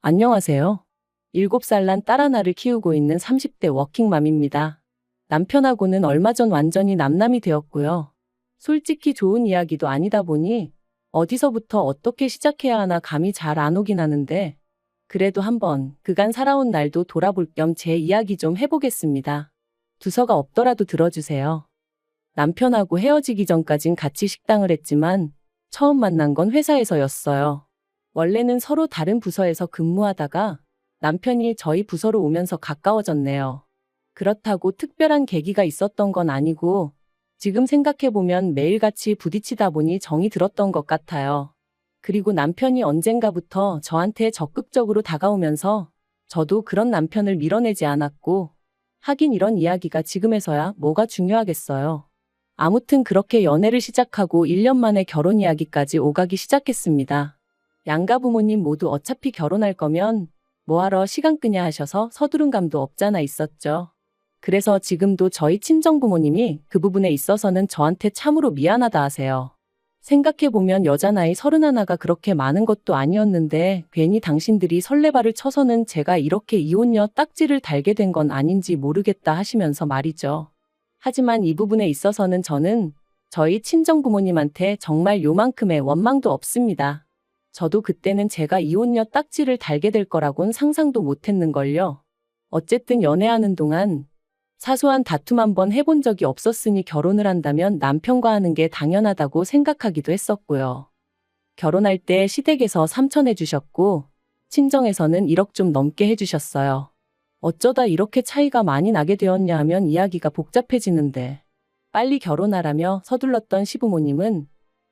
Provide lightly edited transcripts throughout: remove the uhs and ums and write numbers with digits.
안녕하세요. 7살 난 딸 하나를 키우고 있는 30대 워킹맘입니다. 남편하고는 얼마 전 완전히 남남이 되었고요. 솔직히 좋은 이야기도 아니다 보니 어디서부터 어떻게 시작해야 하나 감이 잘 안 오긴 하는데 그래도 한번 그간 살아온 날도 돌아볼 겸 제 이야기 좀 해보겠습니다. 두서가 없더라도 들어주세요. 남편하고 헤어지기 전까진 같이 식당을 했지만 처음 만난 건 회사에서였어요. 원래는 서로 다른 부서에서 근무하다가 남편이 저희 부서로 오면서 가까워졌네요. 그렇다고 특별한 계기가 있었던 건 아니고 지금 생각해보면 매일같이 부딪히다 보니 정이 들었던 것 같아요. 그리고 남편이 언젠가부터 저한테 적극적으로 다가오면서 저도 그런 남편을 밀어내지 않았고 하긴 이런 이야기가 지금에서야 뭐가 중요하겠어요. 아무튼 그렇게 연애를 시작하고 1년 만에 결혼 이야기까지 오가기 시작했습니다. 양가 부모님 모두 어차피 결혼할 거면 뭐하러 시간 끄냐 하셔서 서두른 감도 없잖아 있었죠. 그래서 지금도 저희 친정 부모님이 그 부분에 있어서는 저한테 참으로 미안하다 하세요. 생각해보면 여자 나이 31가 그렇게 많은 것도 아니었는데 괜히 당신들이 설레발을 쳐서는 제가 이렇게 이혼녀 딱지를 달게 된 건 아닌지 모르겠다 하시면서 말이죠. 하지만 이 부분에 있어서는 저는 저희 친정 부모님한테 정말 요만큼의 원망도 없습니다. 저도 그때는 제가 이혼녀 딱지를 달게 될 거라곤 상상도 못했는걸요. 어쨌든 연애하는 동안 사소한 다툼 한번 해본 적이 없었으니 결혼을 한다면 남편과 하는 게 당연하다고 생각하기도 했었고요. 결혼할 때 시댁에서 3천 해주셨고 친정에서는 1억 좀 넘게 해주셨어요. 어쩌다 이렇게 차이가 많이 나게 되었냐 하면 이야기가 복잡해지는데 빨리 결혼하라며 서둘렀던 시부모님은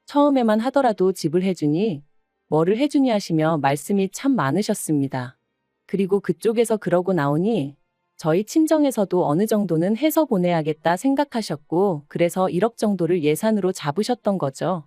처음에만 하더라도 집을 해주니 뭐를 해주니 하시며 말씀이 참 많으셨습니다. 그리고 그쪽에서 그러고 나오니 저희 친정에서도 어느 정도는 해서 보내야겠다 생각하셨고 그래서 1억 정도를 예산으로 잡으셨던 거죠.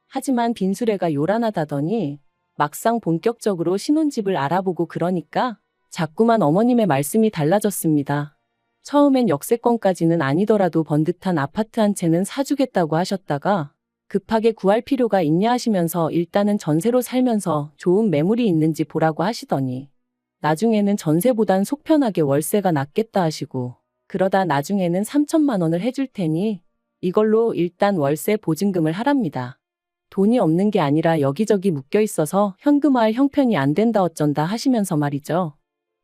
하지만 빈수레가 요란하다더니 막상 본격적으로 신혼집을 알아보고 그러니까 자꾸만 어머님의 말씀이 달라졌습니다. 처음엔 역세권까지는 아니더라도 번듯한 아파트 한 채는 사주겠다고 하셨다가 급하게 구할 필요가 있냐 하시면서 일단은 전세로 살면서 좋은 매물이 있는지 보라고 하시더니 나중에는 전세보단 속편하게 월세가 낫겠다 하시고 그러다 나중에는 3천만 원을 해줄 테니 이걸로 일단 월세 보증금을 하랍니다. 돈이 없는 게 아니라 여기저기 묶여 있어서 현금화할 형편이 안 된다 어쩐다 하시면서 말이죠.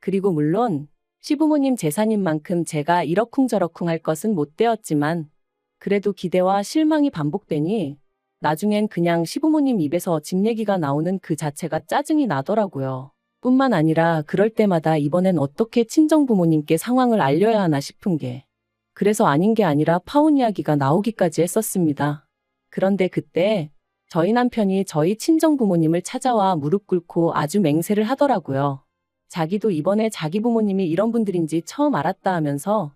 그리고 물론 시부모님 재산인 만큼 제가 이러쿵저러쿵 할 것은 못 되었지만 그래도 기대와 실망이 반복되니 나중엔 그냥 시부모님 입에서 집 얘기가 나오는 그 자체가 짜증이 나더라고요. 뿐만 아니라 그럴 때마다 이번엔 어떻게 친정부모님께 상황을 알려야 하나 싶은 게 그래서 아닌 게 아니라 파혼 이야기가 나오기까지 했었습니다. 그런데 그때 저희 남편이 저희 친정부모님을 찾아와 무릎 꿇고 아주 맹세를 하더라고요. 자기도 이번에 자기 부모님이 이런 분들인지 처음 알았다 하면서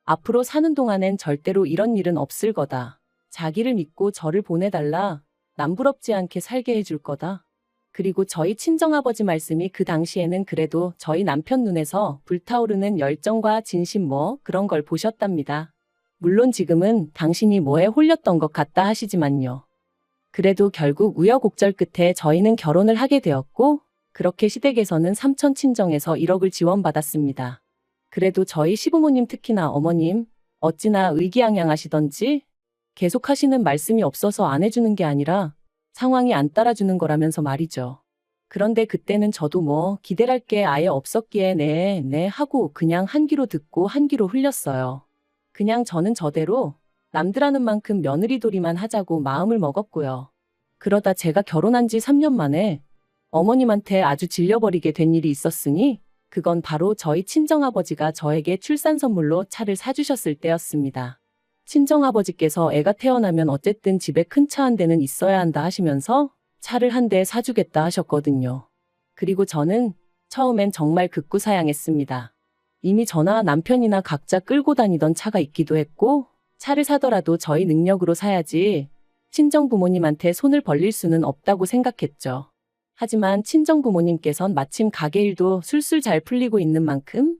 앞으로 사는 동안엔 절대로 이런 일은 없을 거다. 자기를 믿고 저를 보내달라. 남부럽지 않게 살게 해줄 거다. 그리고 저희 친정아버지 말씀이 그 당시에는 그래도 저희 남편 눈에서 불타오르는 열정과 진심 그런 걸 보셨답니다. 물론 지금은 당신이 뭐에 홀렸던 것 같다 하시지만요. 그래도 결국 우여곡절 끝에 저희는 결혼을 하게 되었고 그렇게 시댁에서는 삼촌 친정에서 1억을 지원받았습니다. 그래도 저희 시부모님 특히나 어머님 어찌나 의기양양하시던지 계속 하시는 말씀이 없어서 안 해주는 게 아니라 상황이 안 따라주는 거라면서 말이죠. 그런데 그때는 저도 기대랄 게 아예 없었기에 네 하고 그냥 한 귀로 듣고 한 귀로 흘렸어요. 그냥 저는 저대로 남들 하는 만큼 며느리돌이만 하자고 마음을 먹었고요. 그러다 제가 결혼한 지 3년 만에 어머님한테 아주 질려버리게 된 일이 있었으니 그건 바로 저희 친정아버지가 저에게 출산 선물로 차를 사주셨을 때였습니다. 친정아버지께서 애가 태어나면 어쨌든 집에 큰 차 한 대는 있어야 한다 하시면서 차를 한 대 사주겠다 하셨거든요. 그리고 저는 처음엔 정말 극구사양했습니다. 이미 저나 남편이나 각자 끌고 다니던 차가 있기도 했고 차를 사더라도 저희 능력으로 사야지 친정부모님한테 손을 벌릴 수는 없다고 생각했죠. 하지만 친정부모님께선 마침 가게 일도 술술 잘 풀리고 있는 만큼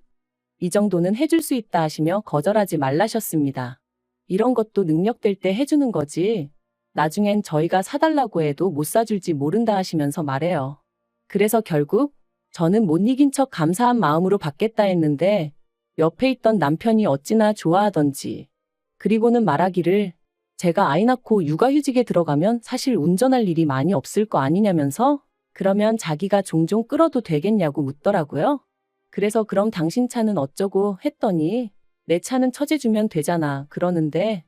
이 정도는 해줄 수 있다 하시며 거절하지 말라셨습니다. 이런 것도 능력될 때 해주는 거지 나중엔 저희가 사달라고 해도 못 사줄지 모른다 하시면서 말해요. 그래서 결국 저는 못 이긴 척 감사한 마음으로 받겠다 했는데 옆에 있던 남편이 어찌나 좋아하던지. 그리고는 말하기를 제가 아이 낳고 육아휴직에 들어가면 사실 운전할 일이 많이 없을 거 아니냐면서 그러면 자기가 종종 끌어도 되겠냐고 묻더라고요. 그래서 그럼 당신 차는 어쩌고 했더니 내 차는 처제주면 되잖아 그러는데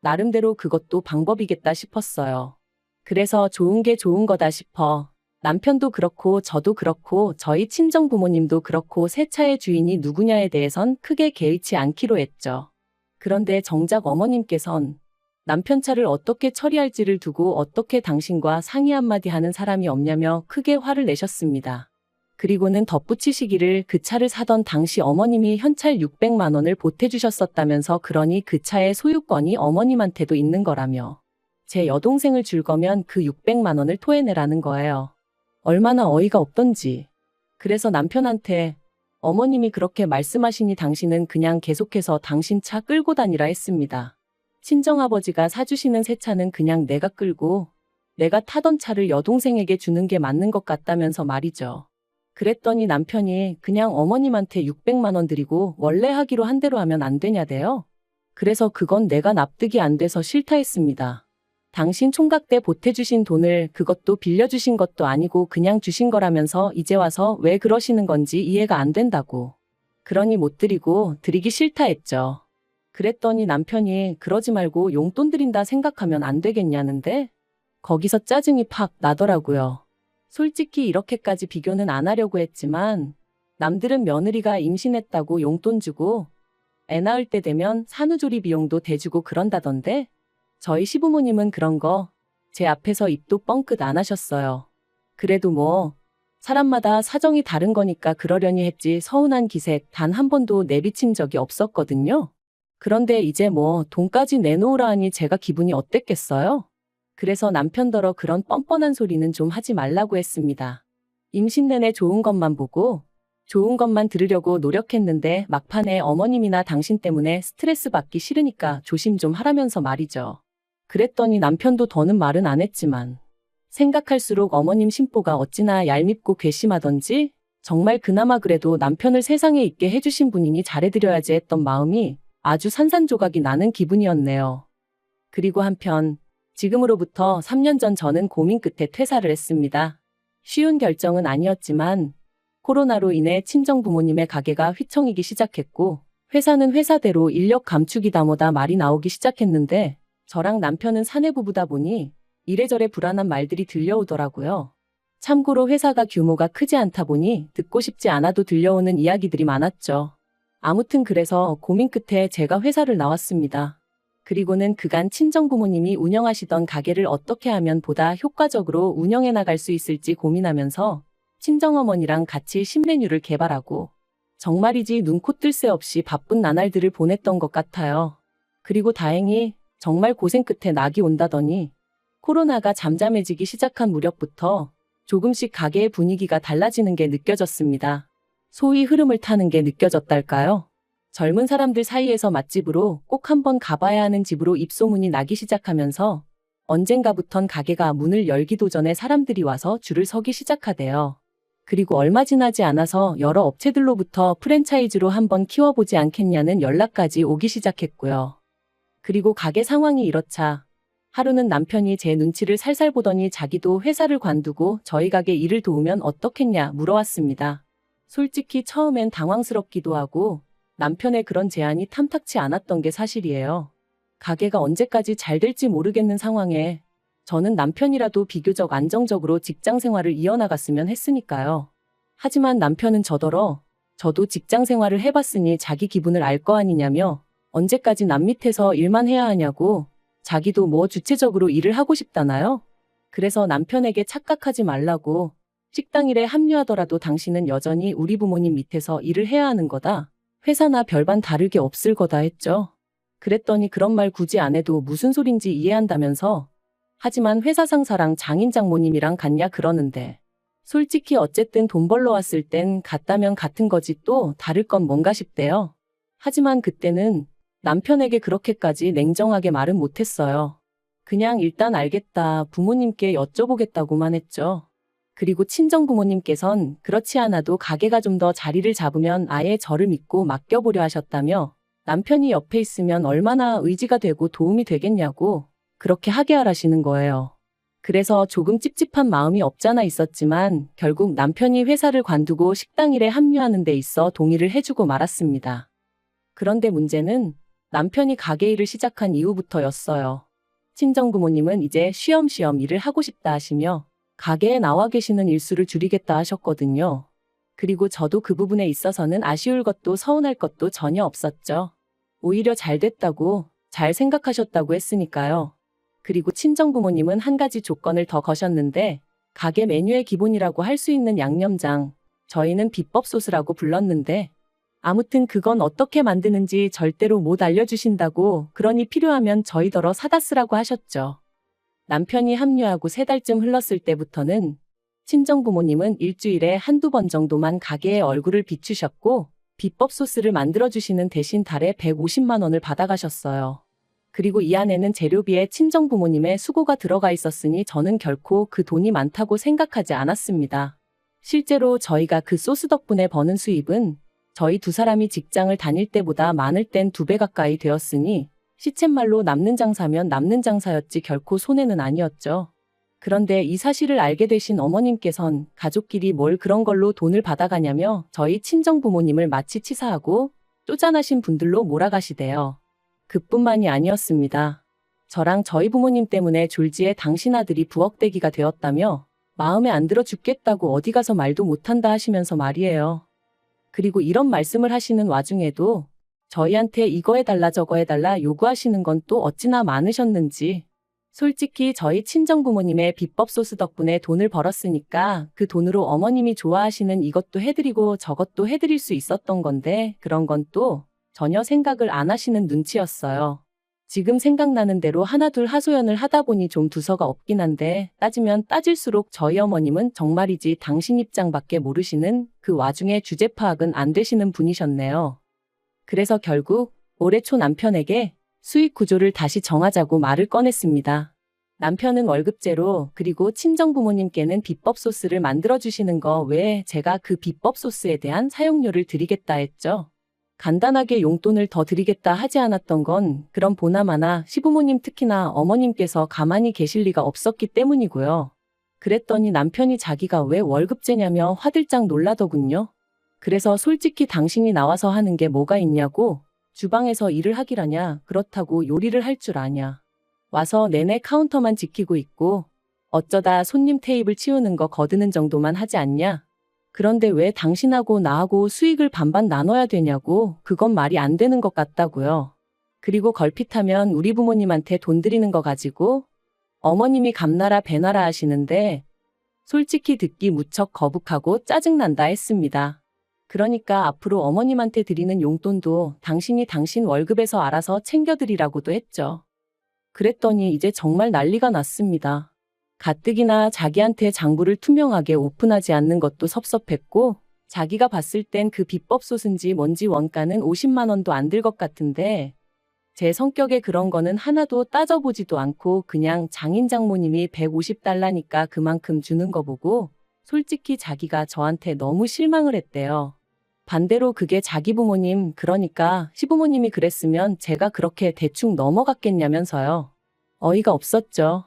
나름대로 그것도 방법이겠다 싶었어요. 그래서 좋은 게 좋은 거다 싶어. 남편도 그렇고 저도 그렇고 저희 친정 부모님도 그렇고 새 차의 주인이 누구냐에 대해선 크게 개의치 않기로 했죠. 그런데 정작 어머님께선 남편 차를 어떻게 처리할지를 두고 어떻게 당신과 상의 한마디 하는 사람이 없냐며 크게 화를 내셨습니다. 그리고는 덧붙이시기를 그 차를 사던 당시 어머님이 현찰 600만 원을 보태주셨었다면서 그러니 그 차의 소유권이 어머님한테도 있는 거라며 제 여동생을 줄 거면 그 600만 원을 토해내라는 거예요. 얼마나 어이가 없던지. 그래서 남편한테 어머님이 그렇게 말씀하시니 당신은 그냥 계속해서 당신 차 끌고 다니라 했습니다. 친정아버지가 사주시는 새 차는 그냥 내가 끌고 내가 타던 차를 여동생에게 주는 게 맞는 것 같다면서 말이죠. 그랬더니 남편이 그냥 어머님한테 600만 원 드리고 원래 하기로 한 대로 하면 안 되냐대요. 그래서 그건 내가 납득이 안 돼서 싫다 했습니다. 당신 총각 때 보태주신 돈을 그것도 빌려주신 것도 아니고 그냥 주신 거라면서 이제 와서 왜 그러시는 건지 이해가 안 된다고. 그러니 못 드리고 드리기 싫다 했죠. 그랬더니 남편이 그러지 말고 용돈 드린다 생각하면 안 되겠냐는데 거기서 짜증이 팍 나더라고요. 솔직히 이렇게까지 비교는 안 하려고 했지만 남들은 며느리가 임신했다고 용돈 주고 애 낳을 때 되면 산후조리 비용도 대주고 그런다던데 저희 시부모님은 그런 거 제 앞에서 입도 뻥끗 안 하셨어요. 그래도 뭐 사람마다 사정이 다른 거니까 그러려니 했지 서운한 기색 단 한 번도 내비친 적이 없었거든요. 그런데 이제 뭐 돈까지 내놓으라 하니 제가 기분이 어땠겠어요? 그래서 남편더러 그런 뻔뻔한 소리는 좀 하지 말라고 했습니다. 임신 내내 좋은 것만 보고 좋은 것만 들으려고 노력했는데 막판에 어머님이나 당신 때문에 스트레스 받기 싫으니까 조심 좀 하라면서 말이죠. 그랬더니 남편도 더는 말은 안 했지만 생각할수록 어머님 심보가 어찌나 얄밉고 괘씸하던지 정말 그나마 그래도 남편을 세상에 있게 해주신 분이니 잘해드려야지 했던 마음이 아주 산산조각이 나는 기분이었네요. 그리고 한편 지금으로부터 3년 전 저는 고민 끝에 퇴사를 했습니다. 쉬운 결정은 아니었지만 코로나로 인해 친정 부모님의 가게가 휘청이기 시작했고 회사는 회사대로 인력 감축이다 뭐다 말이 나오기 시작했는데 저랑 남편은 사내부부다 보니 이래저래 불안한 말들이 들려오더라고요. 참고로 회사가 규모가 크지 않다 보니 듣고 싶지 않아도 들려오는 이야기들이 많았죠. 아무튼 그래서 고민 끝에 제가 회사를 나왔습니다. 그리고는 그간 친정부모님이 운영하시던 가게를 어떻게 하면 보다 효과적으로 운영해 나갈 수 있을지 고민하면서 친정어머니랑 같이 신메뉴를 개발하고 정말이지 눈코 뜰 새 없이 바쁜 나날들을 보냈던 것 같아요. 그리고 다행히 정말 고생 끝에 낙이 온다더니 코로나가 잠잠해지기 시작한 무렵부터 조금씩 가게의 분위기가 달라지는 게 느껴졌습니다. 소위 흐름을 타는 게 느껴졌달까요? 젊은 사람들 사이에서 맛집으로 꼭 한번 가봐야 하는 집으로 입소문이 나기 시작하면서 언젠가부턴 가게가 문을 열기도 전에 사람들이 와서 줄을 서기 시작하대요. 그리고 얼마 지나지 않아서 여러 업체들로부터 프랜차이즈로 한번 키워보지 않겠냐는 연락까지 오기 시작했고요. 그리고 가게 상황이 이렇자 하루는 남편이 제 눈치를 살살 보더니 자기도 회사를 관두고 저희 가게 일을 도우면 어떻겠냐 물어왔습니다. 솔직히 처음엔 당황스럽기도 하고 남편의 그런 제안이 탐탁치 않았던 게 사실이에요. 가게가 언제까지 잘 될지 모르겠는 상황에 저는 남편이라도 비교적 안정적으로 직장 생활을 이어나갔으면 했으니까요. 하지만 남편은 저더러 저도 직장 생활을 해봤으니 자기 기분을 알 거 아니냐며 언제까지 남 밑에서 일만 해야 하냐고 자기도 뭐 주체적으로 일을 하고 싶다나요? 그래서 남편에게 착각하지 말라고 식당 일에 합류하더라도 당신은 여전히 우리 부모님 밑에서 일을 해야 하는 거다. 회사나 별반 다르게 없을 거다 했죠. 그랬더니 그런 말 굳이 안 해도 무슨 소린지 이해한다면서 하지만 회사 상사랑 장인 장모님이랑 같냐 그러는데 솔직히 어쨌든 돈 벌러 왔을 땐 같다면 같은 거지 또 다를 건 뭔가 싶대요. 하지만 그때는 남편에게 그렇게까지 냉정하게 말은 못했어요. 그냥 일단 알겠다 부모님께 여쭤보겠다고만 했죠. 그리고 친정부모님께선 그렇지 않아도 가게가 좀 더 자리를 잡으면 아예 저를 믿고 맡겨보려 하셨다며 남편이 옆에 있으면 얼마나 의지가 되고 도움이 되겠냐고 그렇게 하게 하라시는 거예요. 그래서 조금 찝찝한 마음이 없잖아 있었지만 결국 남편이 회사를 관두고 식당 일에 합류하는 데 있어 동의를 해주고 말았습니다. 그런데 문제는 남편이 가게 일을 시작한 이후부터였어요. 친정부모님은 이제 쉬엄쉬엄 일을 하고 싶다 하시며 가게에 나와 계시는 일수를 줄이겠다 하셨거든요. 그리고 저도 그 부분에 있어서는 아쉬울 것도 서운할 것도 전혀 없었죠. 오히려 잘 됐다고, 잘 생각하셨다고 했으니까요. 그리고 친정부모님은 한 가지 조건을 더 거셨는데 가게 메뉴의 기본이라고 할 수 있는 양념장, 저희는 비법 소스라고 불렀는데 아무튼 그건 어떻게 만드는지 절대로 못 알려주신다고 그러니 필요하면 저희더러 사다 쓰라고 하셨죠. 남편이 합류하고 3달쯤 흘렀을 때부터는 친정부모님은 일주일에 한두 번 정도만 가게에 얼굴을 비추셨고 비법 소스를 만들어주시는 대신 달에 150만 원을 받아가셨어요. 그리고 이 안에는 재료비에 친정부모님의 수고가 들어가 있었으니 저는 결코 그 돈이 많다고 생각하지 않았습니다. 실제로 저희가 그 소스 덕분에 버는 수입은 저희 두 사람이 직장을 다닐 때보다 많을 땐 2배 가까이 되었으니 시쳇말로 남는 장사면 남는 장사였지 결코 손해는 아니었죠. 그런데 이 사실을 알게 되신 어머님께선 가족끼리 뭘 그런 걸로 돈을 받아가냐며 저희 친정부모님을 마치 치사하고 쪼잔하신 분들로 몰아가시대요. 그뿐만이 아니었습니다. 저랑 저희 부모님 때문에 졸지에 당신 아들이 부엌대기가 되었다며 마음에 안 들어 죽겠다고 어디 가서 말도 못한다 하시면서 말이에요. 그리고 이런 말씀을 하시는 와중에도 저희한테 이거 해달라 저거 해달라 요구하시는 건 또 어찌나 많으셨는지. 솔직히 저희 친정부모님의 비법 소스 덕분에 돈을 벌었으니까 그 돈으로 어머님이 좋아하시는 이것도 해드리고 저것도 해드릴 수 있었던 건데 그런 건 또 전혀 생각을 안 하시는 눈치였어요. 지금 생각나는 대로 하나둘 하소연을 하다 보니 좀 두서가 없긴 한데 따지면 따질수록 저희 어머님은 정말이지 당신 입장밖에 모르시는 그 와중에 주제 파악은 안 되시는 분이셨네요. 그래서 결국 올해 초 남편에게 수익 구조를 다시 정하자고 말을 꺼냈습니다. 남편은 월급제로 그리고 친정부모님께는 비법 소스를 만들어주시는 거 외에 제가 그 비법 소스에 대한 사용료를 드리겠다 했죠. 간단하게 용돈을 더 드리겠다 하지 않았던 건 그럼 보나마나 시부모님 특히나 어머님께서 가만히 계실 리가 없었기 때문이고요. 그랬더니 남편이 자기가 왜 월급제냐며 화들짝 놀라더군요. 그래서 솔직히 당신이 나와서 하는 게 뭐가 있냐고 주방에서 일을 하기라냐 그렇다고 요리를 할 줄 아냐. 와서 내내 카운터만 지키고 있고 어쩌다 손님 테이블 치우는 거 거드는 정도만 하지 않냐. 그런데 왜 당신하고 나하고 수익을 반반 나눠야 되냐고 그건 말이 안 되는 것 같다고요. 그리고 걸핏하면 우리 부모님한테 돈 드리는 거 가지고 어머님이 감나라 배나라 하시는데 솔직히 듣기 무척 거북하고 짜증난다 했습니다. 그러니까 앞으로 어머님한테 드리는 용돈도 당신이 당신 월급에서 알아서 챙겨드리라고도 했죠. 그랬더니 이제 정말 난리가 났습니다. 가뜩이나 자기한테 장부를 투명하게 오픈하지 않는 것도 섭섭했고 자기가 봤을 땐 그 비법 소스인지 뭔지 원가는 50만 원도 안 들 것 같은데 제 성격에 그런 거는 하나도 따져보지도 않고 그냥 장인 장모님이 150달러니까 그만큼 주는 거 보고 솔직히 자기가 저한테 너무 실망을 했대요. 반대로 그게 자기 부모님 그러니까 시부모님이 그랬으면 제가 그렇게 대충 넘어갔겠냐면서요. 어이가 없었죠.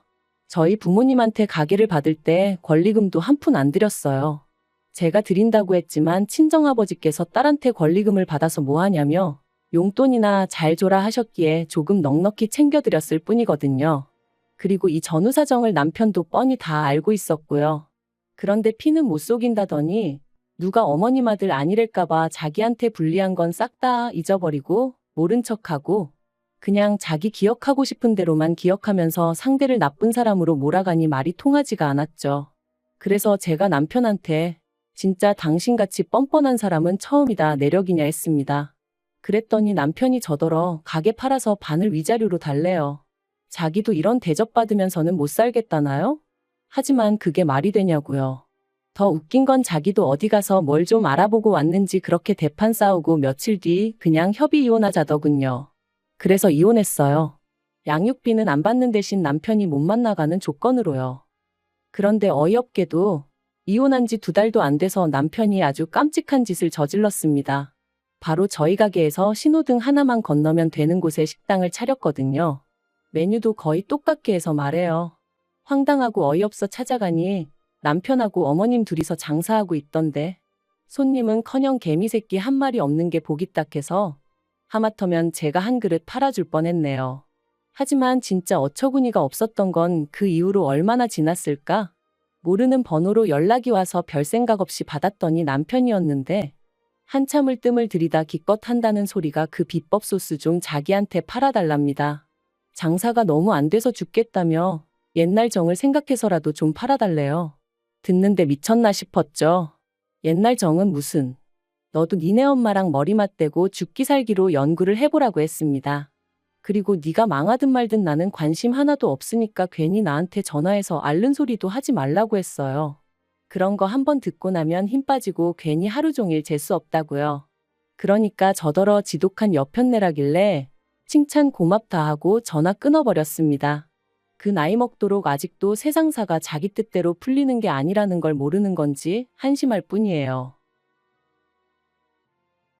저희 부모님한테 가게를 받을 때 권리금도 한 푼 안 드렸어요. 제가 드린다고 했지만 친정아버지께서 딸한테 권리금을 받아서 뭐 하냐며 용돈이나 잘 줘라 하셨기에 조금 넉넉히 챙겨드렸을 뿐이거든요. 그리고 이 전후 사정을 남편도 뻔히 다 알고 있었고요. 그런데 피는 못 속인다더니 누가 어머님 아들 아니랄까봐 자기한테 불리한 건 싹 다 잊어버리고 모른 척하고 그냥 자기 기억하고 싶은 대로만 기억하면서 상대를 나쁜 사람으로 몰아가니 말이 통하지가 않았죠. 그래서 제가 남편한테 진짜 당신같이 뻔뻔한 사람은 처음이다 내력이냐 했습니다. 그랬더니 남편이 저더러 가게 팔아서 반을 위자료로 달래요. 자기도 이런 대접받으면서는 못 살겠다나요? 하지만 그게 말이 되냐고요. 더 웃긴 건 자기도 어디 가서 뭘 좀 알아보고 왔는지 그렇게 대판 싸우고 며칠 뒤 그냥 협의 이혼하자더군요. 그래서 이혼했어요. 양육비는 안 받는 대신 남편이 못 만나가는 조건으로요. 그런데 어이없게도 이혼한 지 2달도 안 돼서 남편이 아주 깜찍한 짓을 저질렀습니다. 바로 저희 가게에서 신호등 하나만 건너면 되는 곳에 식당을 차렸거든요. 메뉴도 거의 똑같게 해서 말해요. 황당하고 어이없어 찾아가니 남편하고 어머님 둘이서 장사하고 있던데 손님은커녕 개미새끼 한 마리 없는 게 보기 딱해서 하마터면 제가 한 그릇 팔아줄 뻔했네요. 하지만 진짜 어처구니가 없었던 건 그 이후로 얼마나 지났을까? 모르는 번호로 연락이 와서 별 생각 없이 받았더니 남편이었는데 한참을 뜸을 들이다 기껏 한다는 소리가 그 비법 소스 좀 자기한테 팔아달랍니다. 장사가 너무 안 돼서 죽겠다며 옛날 정을 생각해서라도 좀 팔아달래요. 듣는데 미쳤나 싶었죠. 옛날 정은 무슨. 너도 니네 엄마랑 머리 맞대고 죽기 살기로 연구를 해보라고 했습니다. 그리고 네가 망하든 말든 나는 관심 하나도 없으니까 괜히 나한테 전화해서 앓는 소리도 하지 말라고 했어요. 그런 거 한번 듣고 나면 힘 빠지고 괜히 하루 종일 재수 없다고요. 그러니까 저더러 지독한 여편내라길래 칭찬 고맙다 하고 전화 끊어버렸습니다. 그 나이 먹도록 아직도 세상사가 자기 뜻대로 풀리는 게 아니라는 걸 모르는 건지 한심할 뿐이에요.